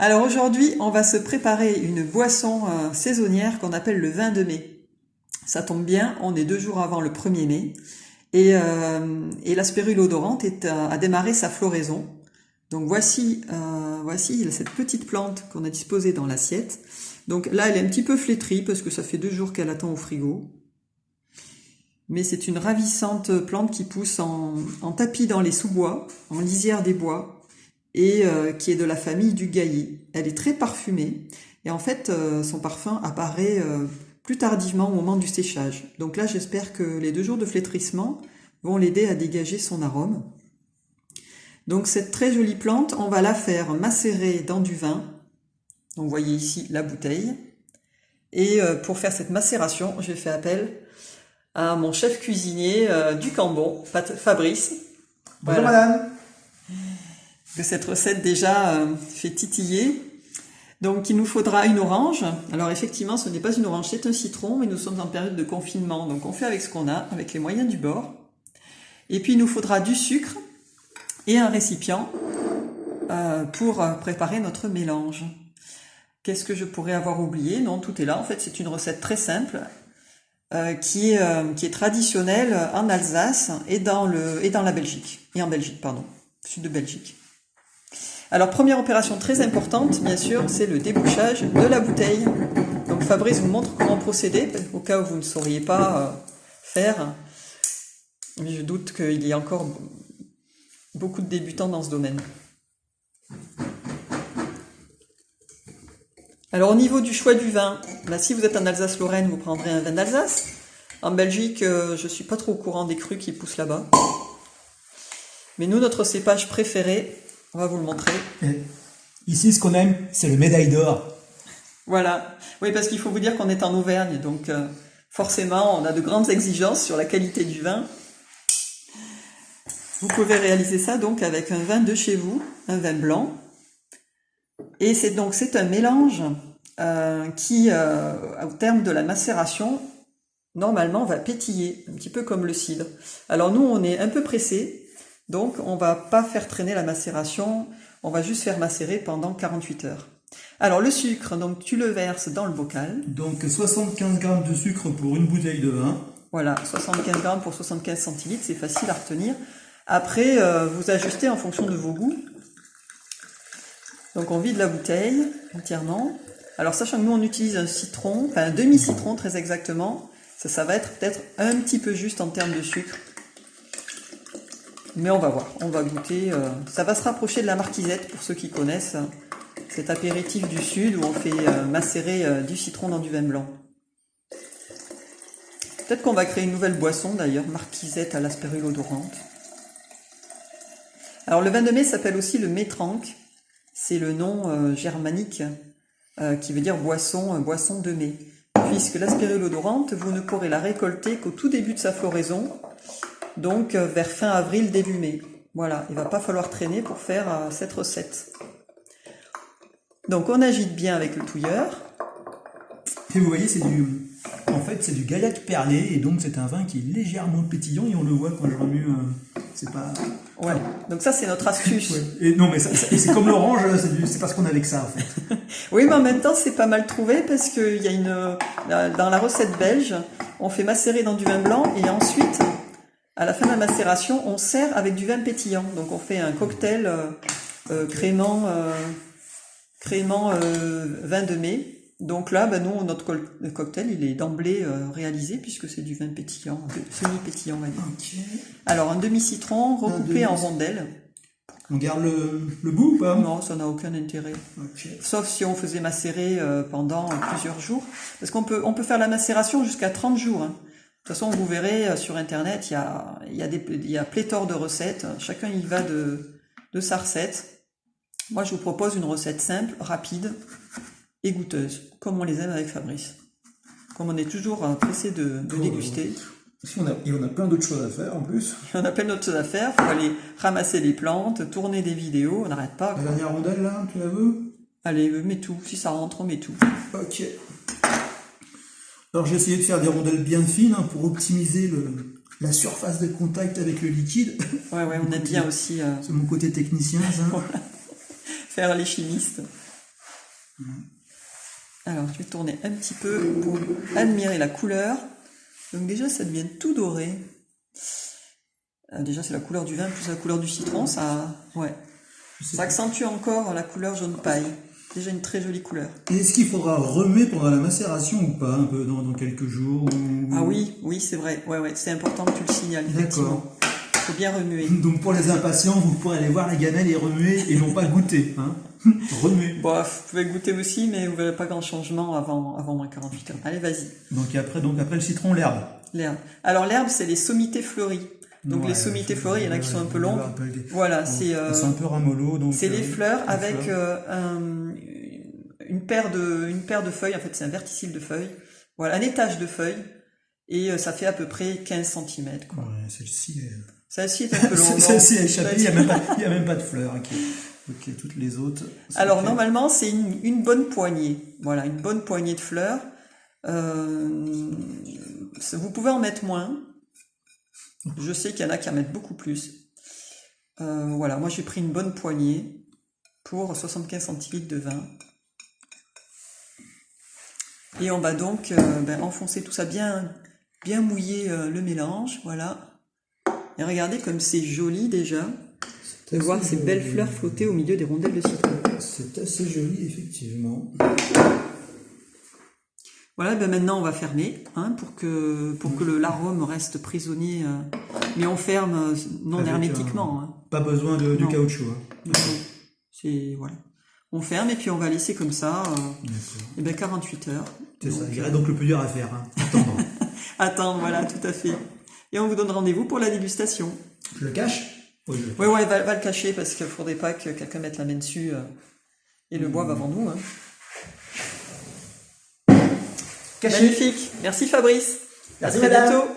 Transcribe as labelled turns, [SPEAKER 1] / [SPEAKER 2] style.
[SPEAKER 1] Alors aujourd'hui, on va se préparer une boisson saisonnière qu'on appelle le vin de mai. Ça tombe bien, on est 2 jours avant le 1er mai et la spirulodorante a démarré sa floraison. Donc voici cette petite plante qu'on a disposée dans l'assiette. Donc là, elle est un petit peu flétrie parce que ça fait 2 jours qu'elle attend au frigo. Mais c'est une ravissante plante qui pousse en tapis dans les sous-bois, en lisière des bois, et qui est de la famille du gaillier. Elle est très parfumée, et en fait, son parfum apparaît plus tardivement au moment du séchage. Donc là, j'espère que les 2 jours de flétrissement vont l'aider à dégager son arôme. Donc cette très jolie plante, on va la faire macérer dans du vin. Donc vous voyez ici la bouteille. Et pour faire cette macération, j'ai fait appel à mon chef cuisinier du Cambon, Fabrice.
[SPEAKER 2] Bonjour madame.
[SPEAKER 1] Que cette recette déjà fait titiller. Donc il nous faudra une orange. Alors effectivement, ce n'est pas une orange, c'est un citron, mais nous sommes en période de confinement, donc on fait avec ce qu'on a, avec les moyens du bord. Et puis il nous faudra du sucre et un récipient pour préparer notre mélange. Qu'est-ce que je pourrais avoir oublié? Non, tout est là. En fait, c'est une recette très simple qui est traditionnelle en Alsace et dans la Belgique. Et en Belgique, pardon. Sud de Belgique. Alors, première opération très importante, bien sûr, c'est le débouchage de la bouteille. Donc, Fabrice vous montre comment procéder, au cas où vous ne sauriez pas faire. Mais je doute qu'il y ait encore beaucoup de débutants dans ce domaine. Alors, au niveau du choix du vin, si vous êtes en Alsace-Lorraine, vous prendrez un vin d'Alsace. En Belgique, je ne suis pas trop au courant des crus qui poussent là-bas. Mais nous, notre cépage préféré, on va vous le montrer.
[SPEAKER 2] Ici, ce qu'on aime, c'est le médaille d'or.
[SPEAKER 1] Voilà. Oui, parce qu'il faut vous dire qu'on est en Auvergne, donc forcément, on a de grandes exigences sur la qualité du vin. Vous pouvez réaliser ça donc avec un vin de chez vous, un vin blanc. Et c'est un mélange qui, au terme de la macération, normalement va pétiller, un petit peu comme le cidre. Alors nous, on est un peu pressés. Donc, on va pas faire traîner la macération, on va juste faire macérer pendant 48 heures. Alors, le sucre, donc tu le verses dans le bocal.
[SPEAKER 2] Donc 75 g de sucre pour une bouteille de vin.
[SPEAKER 1] Voilà, 75 g pour 75 centilitres, c'est facile à retenir. Après, vous ajustez en fonction de vos goûts. Donc, on vide la bouteille entièrement. Alors, sachant que nous, on utilise un citron, enfin un demi-citron très exactement, ça va être peut-être un petit peu juste en termes de sucre. Mais on va voir, on va goûter. Ça va se rapprocher de la marquisette pour ceux qui connaissent cet apéritif du sud où on fait macérer du citron dans du vin blanc. Peut-être qu'on va créer une nouvelle boisson d'ailleurs, marquisette à la spirulodorante. Alors le vin de mai s'appelle aussi le Maitrank, c'est le nom germanique qui veut dire boisson de mai. Puisque la spirulodorante, vous ne pourrez la récolter qu'au tout début de sa floraison. Donc vers fin avril, début mai. Voilà, il va pas falloir traîner pour faire cette recette. Donc on agite bien avec le touilleur.
[SPEAKER 2] Et vous voyez, c'est du gaillac perlé, et donc c'est un vin qui est légèrement pétillant, et on le voit quand je remue, c'est pas...
[SPEAKER 1] Ouais, donc ça c'est notre astuce.
[SPEAKER 2] Ouais. Et non, mais c'est comme l'orange, c'est parce qu'on a avec ça en fait.
[SPEAKER 1] Oui, mais en même temps c'est pas mal trouvé parce qu'il y a dans la recette belge, on fait macérer dans du vin blanc et ensuite... À la fin de la macération, on sert avec du vin pétillant. Donc on fait un cocktail crémant vin de mai. Donc là, nous, notre cocktail, il est d'emblée réalisé puisque c'est du vin pétillant, semi-pétillant, on va dire.
[SPEAKER 2] Okay.
[SPEAKER 1] Alors un demi-citron recoupé en rondelles.
[SPEAKER 2] On garde le bout ou pas?
[SPEAKER 1] Non, ça n'a aucun intérêt.
[SPEAKER 2] Okay.
[SPEAKER 1] Sauf si on faisait macérer pendant plusieurs jours. Parce qu'on peut faire la macération jusqu'à 30 jours. Hein. De toute façon, vous verrez sur Internet, il y a pléthore de recettes. Chacun y va de sa recette. Moi, je vous propose une recette simple, rapide et goûteuse, comme on les aime avec Fabrice. Comme on est toujours pressé de déguster.
[SPEAKER 2] Et on a plein d'autres choses à faire en plus.
[SPEAKER 1] On a plein d'autres choses à faire. Il faut aller ramasser les plantes, tourner des vidéos. On n'arrête pas.
[SPEAKER 2] La dernière rondelle, là, tu la veux?
[SPEAKER 1] Allez, mets tout. Si ça rentre, on met tout.
[SPEAKER 2] Ok. Alors j'ai essayé de faire des rondelles bien fines pour optimiser la surface de contact avec le liquide.
[SPEAKER 1] Ouais, on aime bien aussi...
[SPEAKER 2] C'est mon côté technicien, ça.
[SPEAKER 1] Faire les chimistes. Alors, je vais tourner un petit peu pour admirer la couleur. Donc déjà, ça devient tout doré. Déjà, c'est la couleur du vin plus la couleur du citron. Ça accentue encore la couleur jaune paille. Déjà une très jolie couleur.
[SPEAKER 2] Et est-ce qu'il faudra remuer pendant la macération ou pas, un peu dans quelques jours
[SPEAKER 1] Ah oui, c'est vrai. Ouais, c'est important que tu le signales, effectivement. Il faut bien remuer.
[SPEAKER 2] Donc pour les impatients, vous pourrez aller voir les gamelles et remuer et non pas goûter. Hein. Remuer.
[SPEAKER 1] Bon, vous pouvez goûter aussi, mais vous verrez pas grand changement avant moins 48 heures. Allez, vas-y.
[SPEAKER 2] Donc après le citron, l'herbe.
[SPEAKER 1] L'herbe. Alors l'herbe, c'est les sommités fleuries. Donc les sommités fleuries, il y en a qui sont un peu longues. Voilà, c'est
[SPEAKER 2] un peu ramollo. Donc
[SPEAKER 1] c'est les fleurs avec une paire de feuilles. En fait, c'est un verticille de feuilles. Voilà, un étage de feuilles. Et ça fait à peu près 15 cm. Quoi.
[SPEAKER 2] Ouais, celle-ci
[SPEAKER 1] est un peu longue.
[SPEAKER 2] Celle-ci est échappée, il n'y a même pas de fleurs. Ok, toutes les autres.
[SPEAKER 1] Alors normalement, c'est une bonne poignée. Voilà, une bonne poignée de fleurs. Vous pouvez en mettre moins. Je sais qu'il y en a qui en mettent beaucoup plus. Voilà, moi j'ai pris une bonne poignée pour 75 centilitres de vin. Et on va donc enfoncer tout ça bien mouiller le mélange, voilà. Et regardez comme c'est joli déjà de voir ces belles fleurs flotter au milieu des rondelles de citron.
[SPEAKER 2] C'est assez joli, effectivement.
[SPEAKER 1] Voilà, maintenant on va fermer pour que l'arôme reste prisonnier. Mais on ferme non hermétiquement.
[SPEAKER 2] Pas besoin de caoutchouc.
[SPEAKER 1] Non. Voilà. On ferme et puis on va laisser comme ça 48 heures.
[SPEAKER 2] C'est ça, il y a donc le plus dur à faire, attendre.
[SPEAKER 1] Attendre, voilà, tout à fait. Et on vous donne rendez-vous pour la dégustation.
[SPEAKER 2] Je le cache?
[SPEAKER 1] Oui, va le cacher parce qu'il ne faudrait pas que quelqu'un mette la main dessus et le boive avant nous.
[SPEAKER 2] Caché.
[SPEAKER 1] Magnifique. Merci Fabrice.
[SPEAKER 2] Merci
[SPEAKER 1] à très
[SPEAKER 2] madame.
[SPEAKER 1] bientôt.